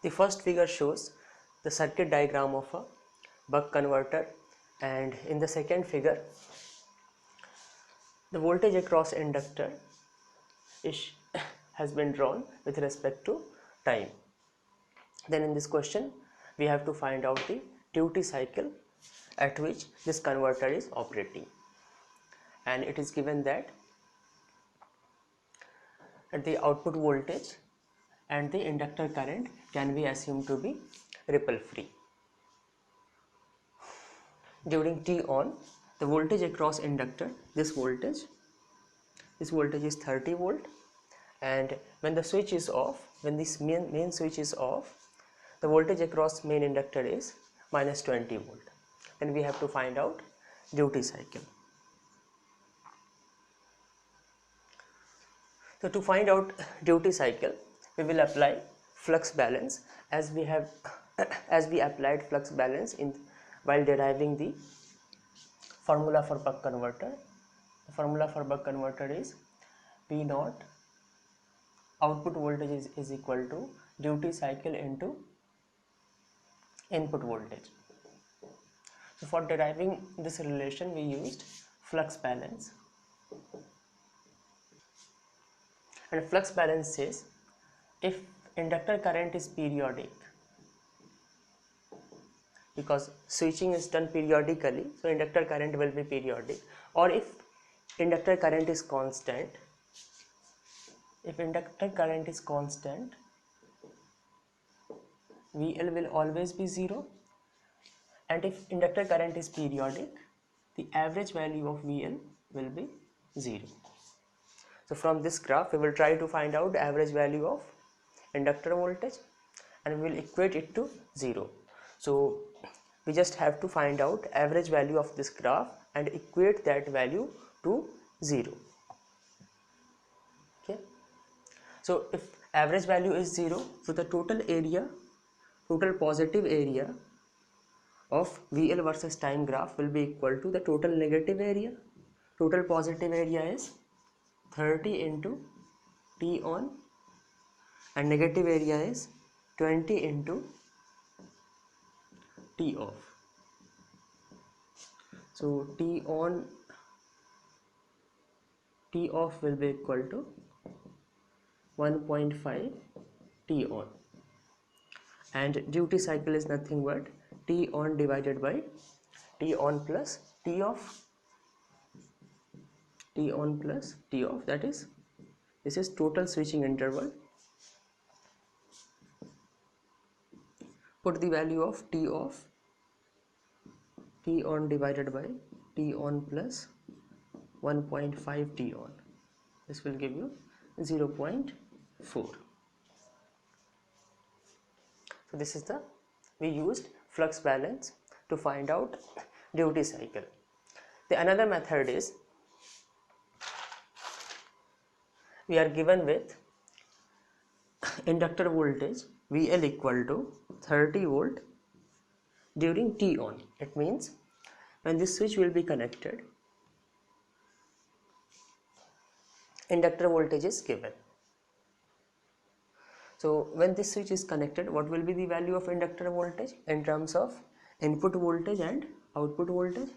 The first figure shows the circuit diagram of a buck converter, and in the second figure the voltage across inductor is has been drawn with respect to time. Then in this question we have to find out the duty cycle at which this converter is operating, and it is given that at the output voltage and the inductor current can be assumed to be ripple free. During T on, the voltage across inductor, this voltage is 30 volt, and when the switch is off, when this main switch is off, the voltage across main inductor is minus 20 volt. Then we have to find out duty cycle. So to find out duty cycle, we will apply flux balance as we applied flux balance in while deriving the formula for buck converter. The formula for buck converter is P naught output voltage is equal to duty cycle into input voltage. So for deriving this relation we used flux balance, and flux balance says if inductor current is periodic, because switching is done periodically, so inductor current will be periodic, or if inductor current is constant, VL will always be 0, and if inductor current is periodic, the average value of VL will be 0. So from this graph we will try to find out the average value of inductor voltage and we will equate it to 0. So we just have to find out average value of this graph and equate that value to 0. Okay. So if average value is 0, so the total positive area of VL versus time graph will be equal to the total negative area. Total positive area is 30 into T on, and negative area is 20 into T off. So T on, T off will be equal to 1.5 T on, and duty cycle is nothing but T on divided by T on plus T off, T on plus T off, that is, this is total switching interval. Put the value of T off, T on divided by T on plus 1.5 T on, this will give you 0.4. So this is we used flux balance to find out duty cycle. The another method is we are given with inductor voltage VL equal to 30 volt during T on. It means when this switch will be connected, inductor voltage is given. So when this switch is connected, what will be the value of inductor voltage in terms of input voltage and output voltage?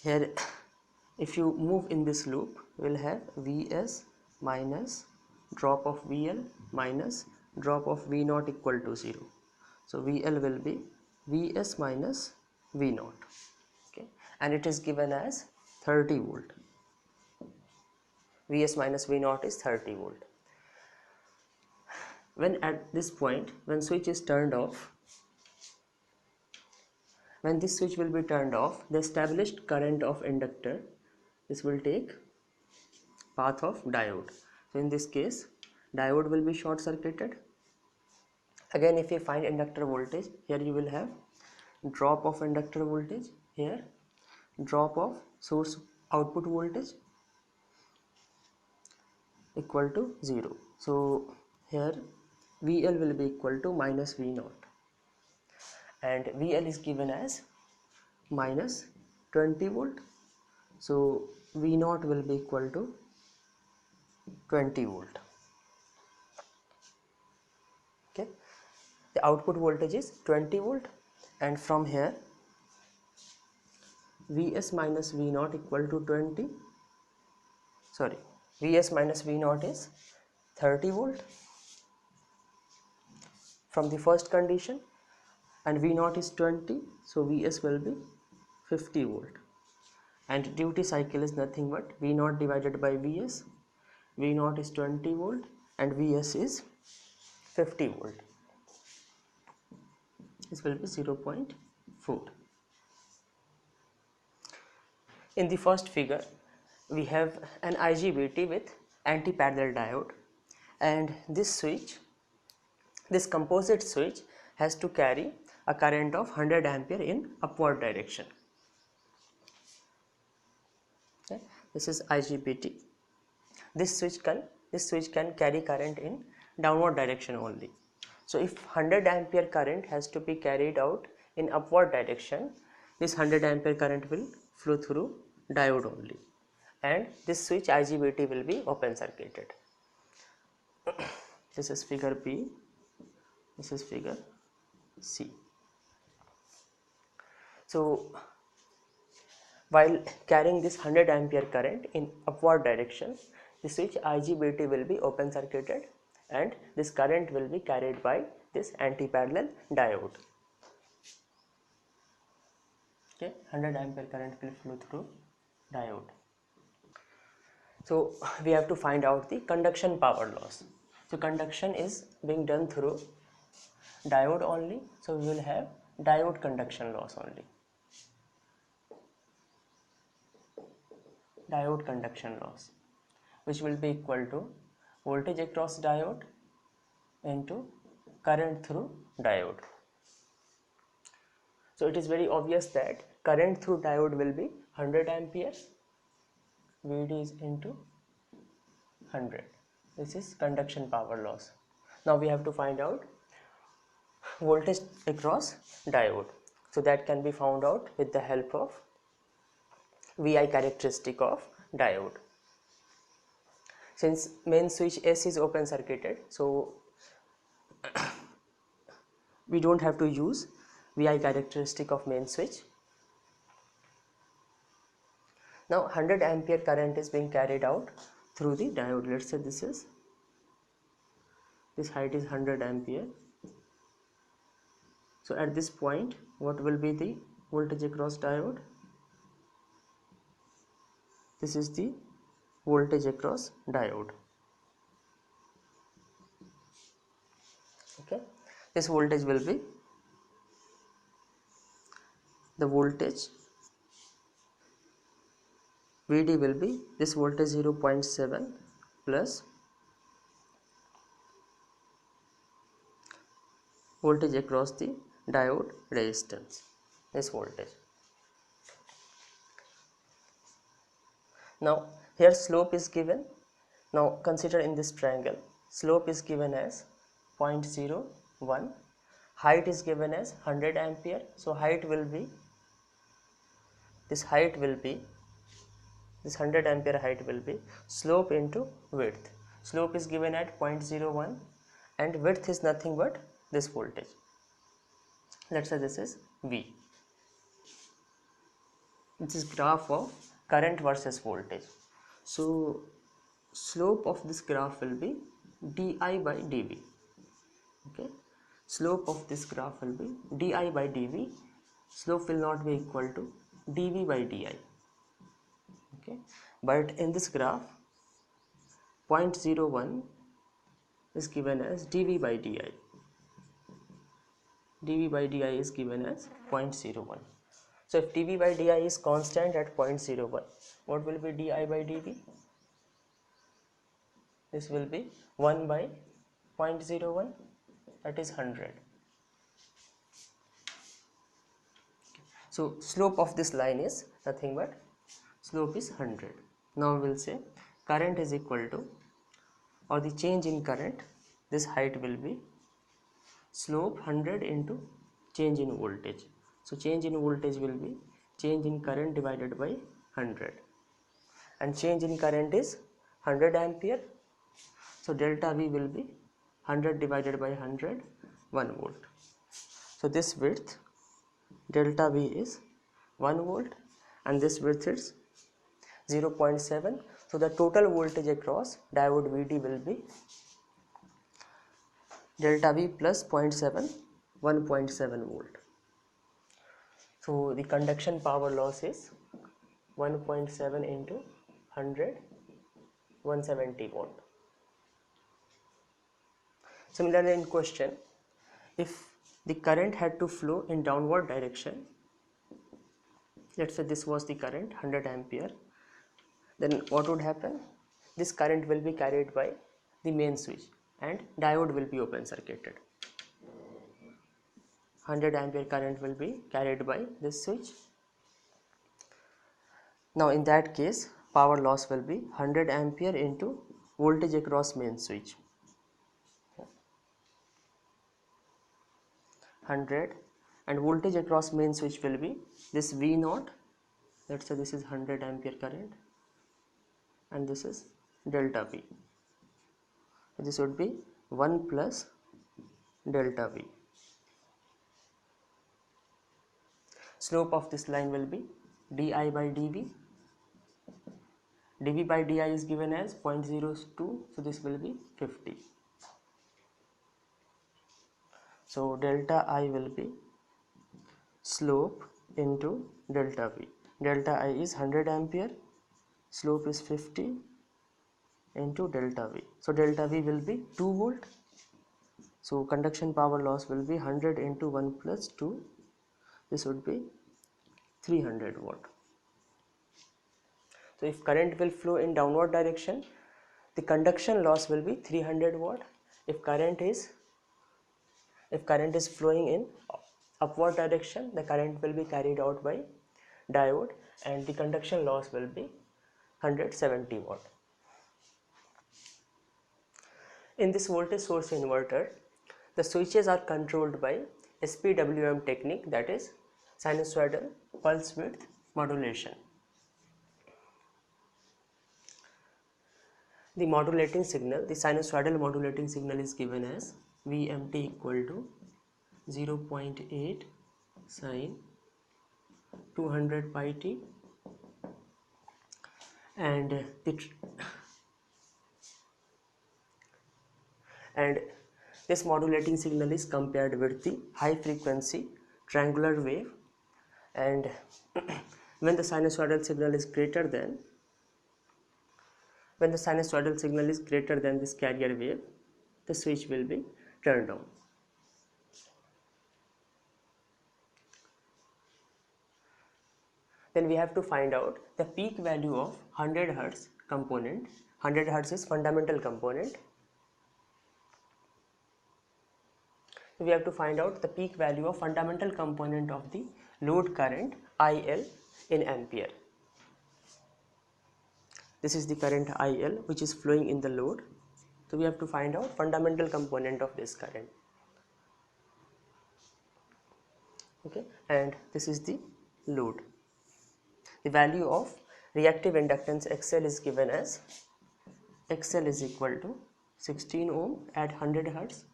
Here if you move in this loop, we will have Vs minus drop of VL minus drop of V naught equal to 0. So VL will be Vs minus V naught, okay, and it is given as 30 volt. Vs minus V naught is 30 volt. When at this point, when switch is turned off, when this switch will be turned off, the established current of inductor, this will take path of diode. So in this case, diode will be short circuited. Again, if you find inductor voltage, here you will have drop of inductor voltage, here drop of source output voltage equal to 0. So here VL will be equal to minus V naught, and VL is given as minus 20 volt. So V naught will be equal to 20 volt. the output voltage is 20 volt, and from here Vs minus V naught equal to 20, sorry, Vs minus V naught is 30 volt from the first condition, and V naught is 20, so Vs will be 50 volt, and duty cycle is nothing but V naught divided by Vs. V naught is 20 volt and Vs is 50 volt. This will be 0.4. In the first figure, we have an IGBT with anti-parallel diode, and this composite switch has to carry a current of 100 ampere in upward direction. Okay. This is IGBT. This switch can carry current in downward direction only. So if 100 ampere current has to be carried out in upward direction, this 100 ampere current will flow through diode only, and this switch IGBT will be open circuited. This is figure B, this is figure C. So while carrying this 100 ampere current in upward direction, the switch IGBT will be open circuited, and this current will be carried by this anti-parallel diode. Okay, 100 ampere current will flow through diode. So we have to find out the conduction power loss. So conduction is being done through diode only, so we will have diode conduction loss only. Diode conduction loss, which will be equal to voltage across diode into current through diode. So it is very obvious that current through diode will be 100 ampere, Vd is into 100. This is conduction power loss. Now we have to find out voltage across diode. So that can be found out with the help of Vi characteristic of diode. Since main switch S is open circuited, so we don't have to use Vi characteristic of main switch. Now 100 ampere current is being carried out through the diode. Let's say this height is 100 ampere. So at this point, what will be the voltage across diode? This is the voltage across diode. Okay, this voltage will be the voltage Vd will be this voltage 0.7 plus voltage across the diode resistance, this voltage. Now here slope is given. Now consider in this triangle, slope is given as 0.01, height is given as 100 ampere. So height will be this 100 ampere height will be slope into width. Slope is given at 0.01 and width is nothing but this voltage. Let's say this is V. This is graph of current versus voltage. So slope of this graph will be di by dv. Okay, slope of this graph will be di by dv. Slope will not be equal to dv by di. Okay, but in this graph 0.01 is given as dv by di. dv by di is given as 0.01. So if dv by di is constant at 0.01, what will be di by dv? This will be 1 by 0.01, that is 100. So slope of this line is nothing but slope is 100. Now we will say current is equal to, or the change in current, this height will be slope 100 into change in voltage. So change in voltage will be change in current divided by 100, and change in current is 100 ampere. So delta V will be 100 divided by 100, 1 volt. So this width delta V is 1 volt and this width is 0.7. So the total voltage across diode VD will be delta V plus 0.7, 1.7 volt. So the conduction power loss is 1.7 into 100, 170 watt. Similarly in question, if the current had to flow in downward direction, let's say this was the current 100 ampere, then what would happen? This current will be carried by the main switch and diode will be open circuited. 100 ampere current will be carried by this switch. Now in that case, power loss will be 100 ampere into voltage across main switch. 100 and voltage across main switch will be this V naught. Let's say this is 100 ampere current and this is delta V. This would be 1 plus delta V. Slope of this line will be di by dv. dv by di is given as 0.02, so this will be 50. So delta I will be slope into delta V. Delta I is 100 ampere, slope is 50 into delta V. So delta V will be 2 volt. So conduction power loss will be 100 into 1 plus 2. This would be 300 watt. So if current will flow in downward direction, the conduction loss will be 300 watt. If current is flowing in upward direction, the current will be carried out by diode and the conduction loss will be 170 watt. In this voltage source inverter, the switches are controlled by SPWM technique, that is sinusoidal pulse width modulation. The modulating signal, the sinusoidal modulating signal is given as VMT equal to 0.8 sine 200 pi t, and this modulating signal is compared with the high frequency triangular wave, and when the sinusoidal signal is greater than this carrier wave, the switch will be turned on. Then we have to find out the peak value of 100 Hz component. 100 Hz is fundamental component. So we have to find out the peak value of fundamental component of the load current IL in ampere. This is the current IL which is flowing in the load. So we have to find out fundamental component of this current. Okay, and this is the load. The value of reactive inductance XL is given as XL is equal to 16 ohm at 100 Hz,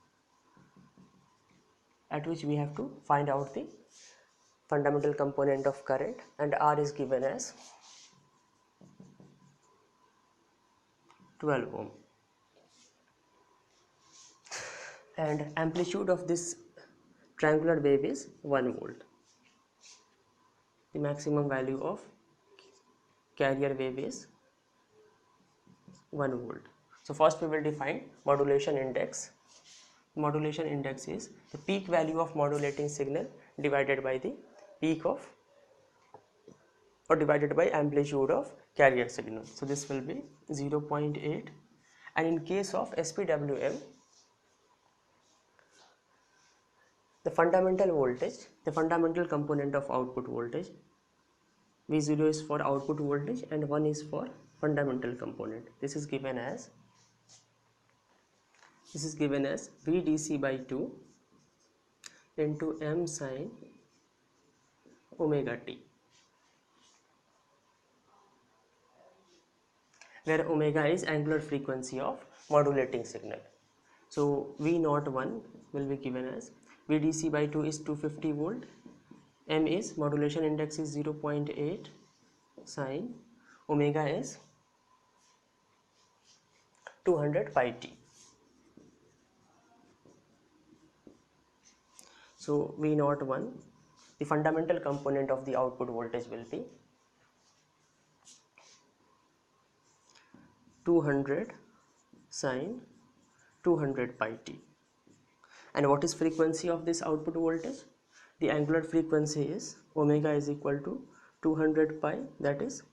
at which we have to find out the fundamental component of current, and R is given as 12 ohm. And amplitude of this triangular wave is 1 volt. The maximum value of carrier wave is 1 volt. So first we will define modulation index. Modulation index is the peak value of modulating signal divided by the peak of or divided by amplitude of carrier signal. So this will be 0.8, and in case of SPWM, the fundamental voltage, the fundamental component of output voltage, V0 is for output voltage and 1 is for fundamental component. This is given as VDC by 2 into M sine omega t, where omega is angular frequency of modulating signal. So V01 will be given as VDC by 2 is 250 volt, M is modulation index is 0.8, sine omega is 200 pi t. So V01, the fundamental component of the output voltage will be 200 sine 200 pi t. And what is frequency of this output voltage? The angular frequency is omega is equal to 200 pi, that is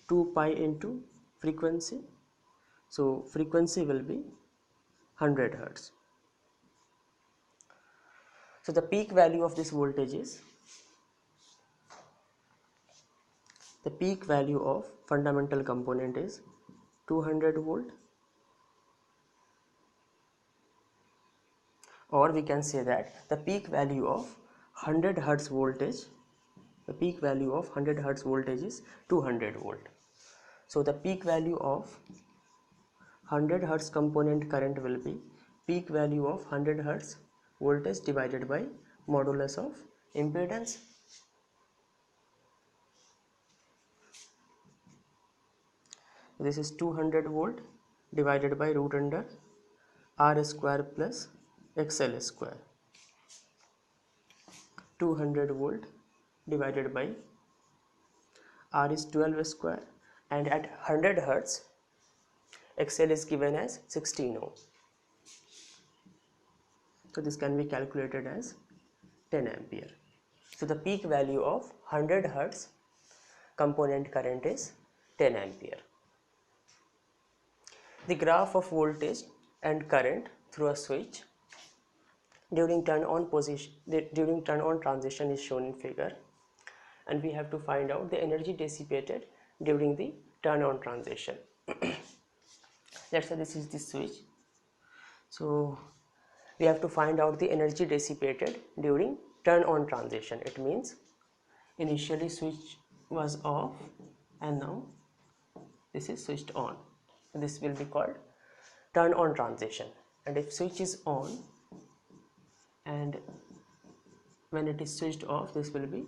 2 pi into frequency. So frequency will be 100 hertz. So the peak value of this voltage is, the peak value of fundamental component is 200 volt, or we can say that the peak value of 100 hertz voltage, the peak value of 100 hertz voltage is 200 volt. So the peak value of 100 hertz component current will be peak value of 100 hertz voltage divided by modulus of impedance. This is 200 volt divided by root under R square plus XL square. 200 volt divided by R is 12 square, and at 100 hertz XL is given as 16 ohm. So this can be calculated as 10 ampere. So the peak value of 100 hertz component current is 10 ampere. The graph of voltage and current through a switch during turn on transition is shown in figure, and we have to find out the energy dissipated during the turn on transition. Let's say this is the switch. So we have to find out the energy dissipated during turn on transition. It means initially switch was off and now this is switched on. This will be called turn on transition. And if switch is on and when it is switched off, this will be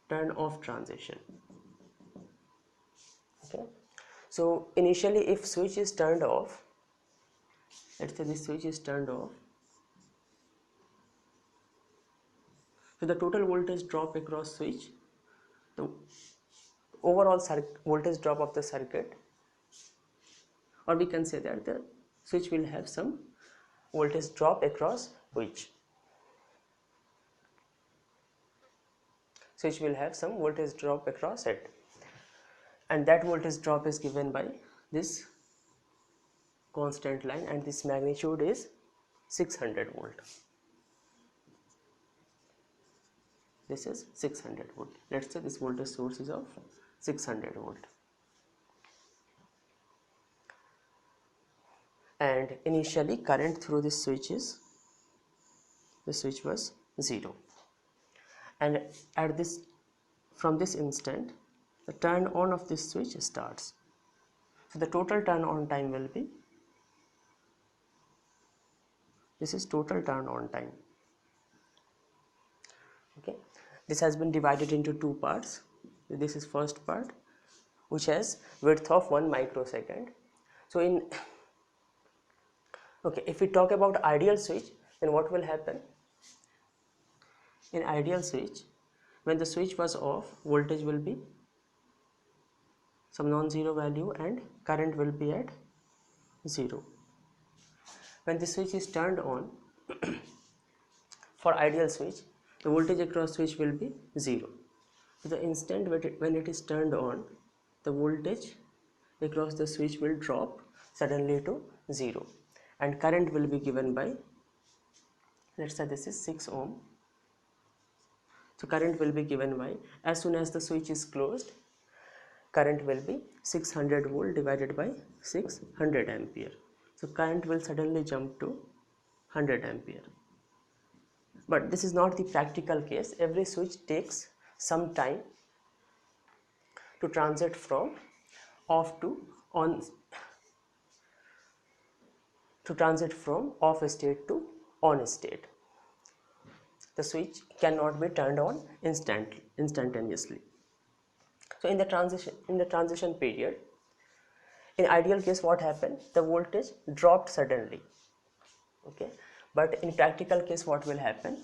turn off transition. Okay. So initially if switch is turned off, let's say this switch is turned off, so the total voltage drop across switch, the overall voltage drop of the circuit, or we can say that the switch will have some voltage drop across which switch will have some voltage drop across it, and that voltage drop is given by this constant line, and this magnitude is 600 volt. This is 600 volt. Let's say this voltage source is of 600 volt, and initially current through this switch was 0, and at this, from this instant the turn on of this switch starts. So the total turn on time will be, this is total turn on time. Okay, this has been divided into two parts. This is first part, which has width of 1 microsecond. So if we talk about ideal switch, then what will happen? In ideal switch, when the switch was off, voltage will be some non-zero value and current will be at 0. When the switch is turned on, for ideal switch, the voltage across switch will be 0. So the instant when it is turned on, the voltage across the switch will drop suddenly to 0, and current will be given by, let's say this is 6 ohm. So current will be given by, as soon as the switch is closed, current will be 600 volt divided by 600 ampere. So current will suddenly jump to 100 ampere. But this is not the practical case. Every switch takes some time to transit from off to on. to transit from off state to on state. The switch cannot be turned on instantaneously. So in the transition period, in ideal case, what happened? The voltage dropped suddenly. Okay, but in practical case, what will happen?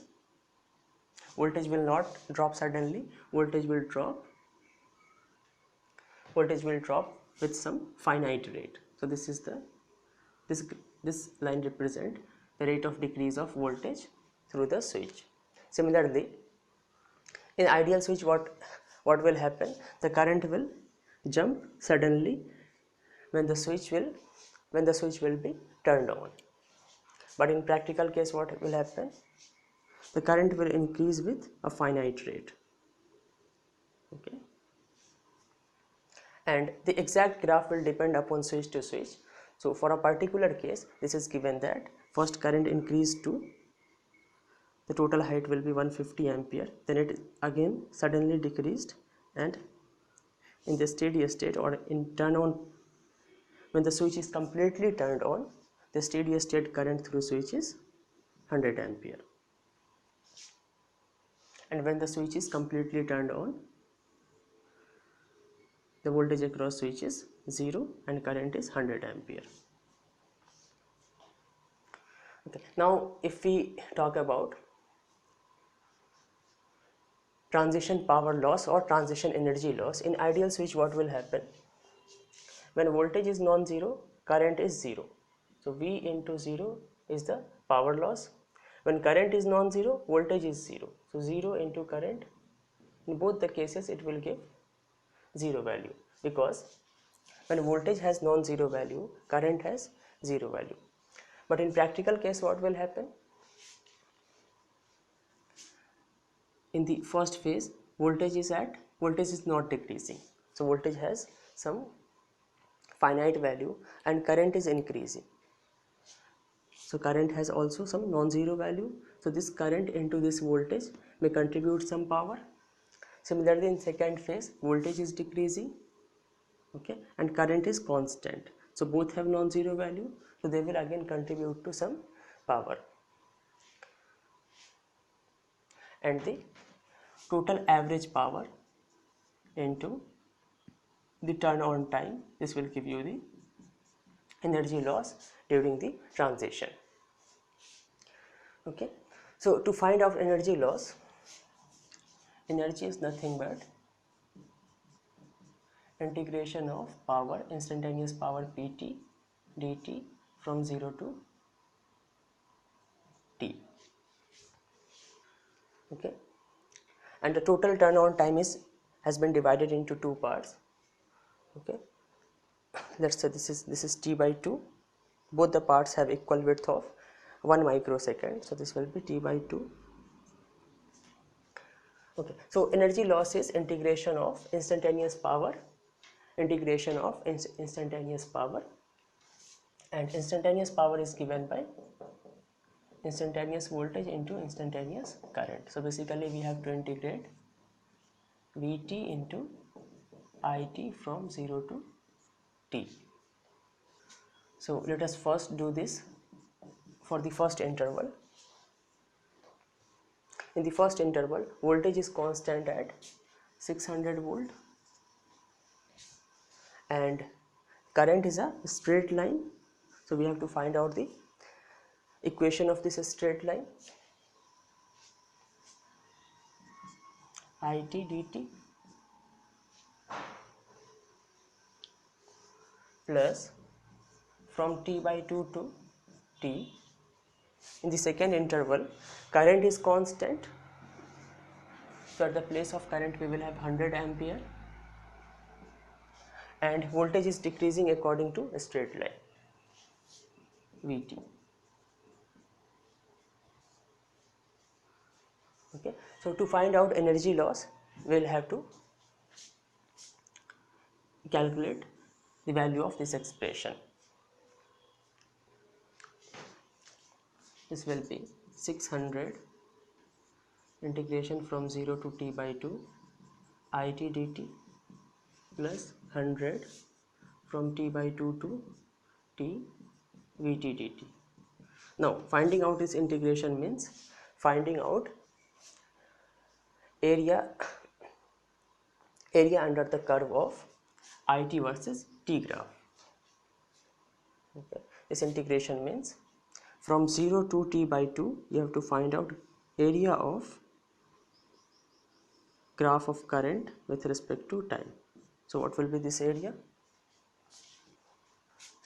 Voltage will not drop suddenly. Voltage will drop with some finite rate. So this is the this line represent the rate of decrease of voltage through the switch. Similarly, in ideal switch, what will happen? The current will jump suddenly when the switch will be turned on. But in practical case, what will happen? The current will increase with a finite rate. Okay, and the exact graph will depend upon switch to switch. So for a particular case, this is given that first current increased to the total height will be 150 ampere, then it again suddenly decreased, and in the steady state or in turn on, when the switch is completely turned on, the steady state current through switch is 100 ampere, and when the switch is completely turned on, the voltage across switch is 0 and current is 100 ampere. Okay, now if we talk about transition power loss or transition energy loss, in ideal switch, what will happen? When voltage is non-zero, current is 0. So V into 0 is the power loss. When current is non-zero, voltage is 0. So 0 into current, in both the cases it will give 0 value, because when voltage has non-zero value, current has 0 value. But in practical case, what will happen? In the first phase, voltage is not decreasing. So voltage has some finite value and current is increasing. So current has also some non-zero value. So this current into this voltage may contribute some power. Similarly, in second phase, voltage is decreasing, okay, and current is constant. So both have non-zero value. So they will again contribute to some power. And the total average power into the turn on time, this will give you the energy loss during the transition. Okay, so to find out energy loss, energy is nothing but integration of power, instantaneous power Pt dt from 0 to t. Okay, and the total turn on time has been divided into two parts. Okay, let's say this is t by 2. Both the parts have equal width of 1 microsecond, so this will be t by 2. Okay, so energy loss is integration of instantaneous power, and instantaneous power is given by instantaneous voltage into instantaneous current. So basically we have to integrate Vt into It from 0 to t. So let us first do this for the first interval. In the first interval, voltage is constant at 600 volt and current is a straight line. So we have to find out the equation of this straight line. It dt plus from t by 2 to t. In the second interval, current is constant, so at the place of current we will have 100 ampere, and voltage is decreasing according to a straight line Vt. Okay, so to find out energy loss, we will have to calculate the value of this expression. This will be 600 integration from 0 to t by 2 It dt plus 100 from t by 2 to t Vt dt. Now finding out this integration means finding out area under the curve of it versus t graph. Okay. This integration means from 0 to t by 2 you have to find out area of graph of current with respect to time. So what will be this area?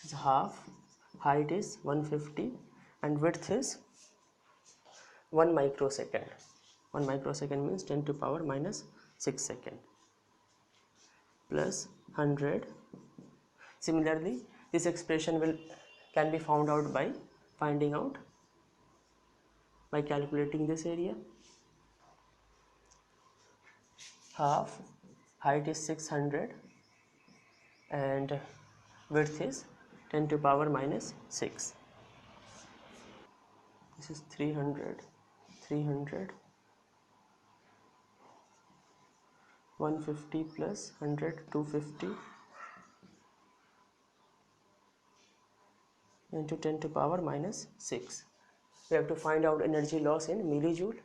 It's half, height is 150 and width is 1 microsecond. 1 microsecond means 10 to power minus 6 second plus 100. Similarly, this expression can be found out by finding out by calculating this area. Half, height is 600 and width is 10 to power minus 6. This is 300, 300, 150 plus 100, 250 into 10 to power minus 6. We have to find out energy loss in millijoule,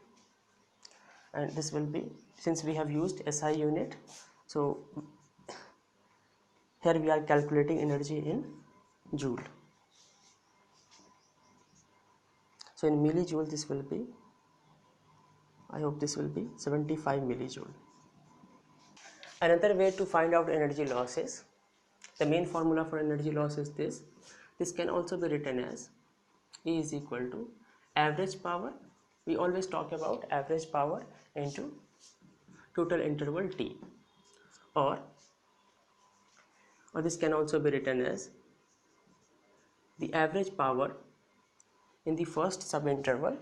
and this will be, since we have used SI unit, so here we are calculating energy in joule. So in millijoule this will be, I hope this will be 75 millijoule. Another way to find out energy loss is, the main formula for energy loss is this. This can also be written as E is equal to average power. We always talk about average power into total interval T, or this can also be written as the average power in the first subinterval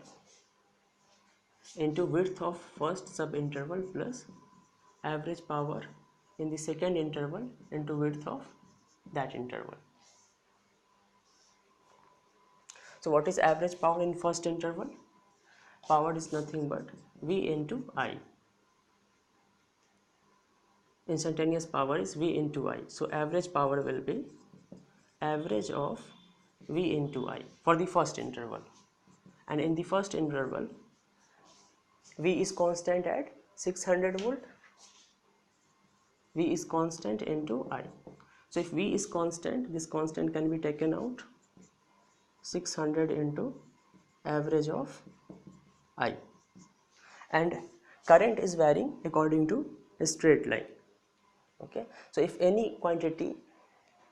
into width of first subinterval plus average power in the second interval into width of that interval. So what is average power in first interval? Power is nothing but V into I. Instantaneous power is V into I. So average power will be average of V into I for the first interval. And in the first interval, V is constant at 600 volt. V is constant into I. So if V is constant, this constant can be taken out. 600 into average of I. And current is varying according to a straight line. Okay. So if any quantity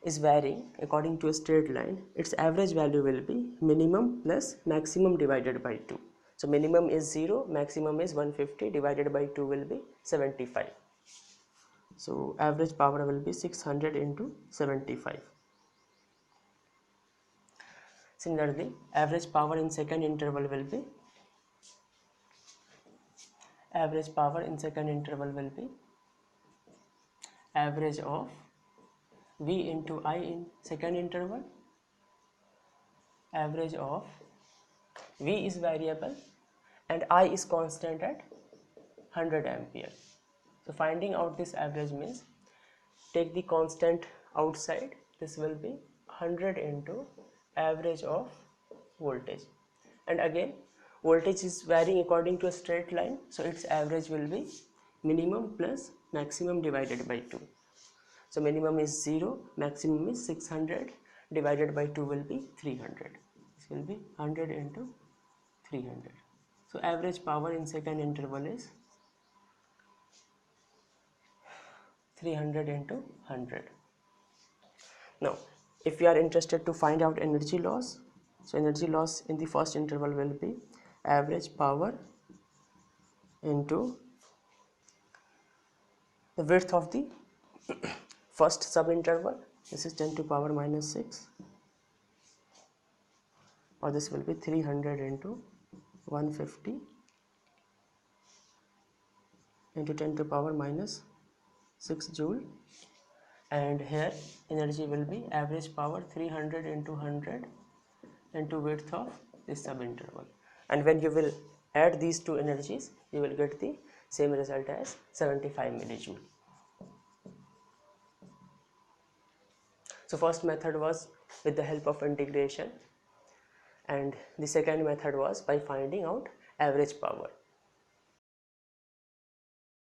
is varying according to a straight line, its average value will be minimum plus maximum divided by 2. So minimum is 0, maximum is 150, divided by 2 will be 75. So average power will be 600 into 75. Similarly, average power in second interval will be average of V into I in second interval. Average of V is variable and I is constant at 100 ampere. So finding out this average means take the constant outside. This will be 100 into average of voltage. And again, voltage is varying according to a straight line. So its average will be minimum plus maximum divided by 2. So minimum is 0, maximum is 600, divided by 2 will be 300. This will be 100 into 300. So average power in second interval is 300 into 100. Now, if we are interested to find out energy loss, so energy loss in the first interval will be average power into the width of the first subinterval. This is 10 to power minus 6, or this will be 300 into 150 into 10 to power minus 6 joule, and here energy will be average power 300 into 100 into width of this subinterval. And when you will add these two energies, you will get the same result as 75 millijoule. So first method was with the help of integration, and the second method was by finding out average power.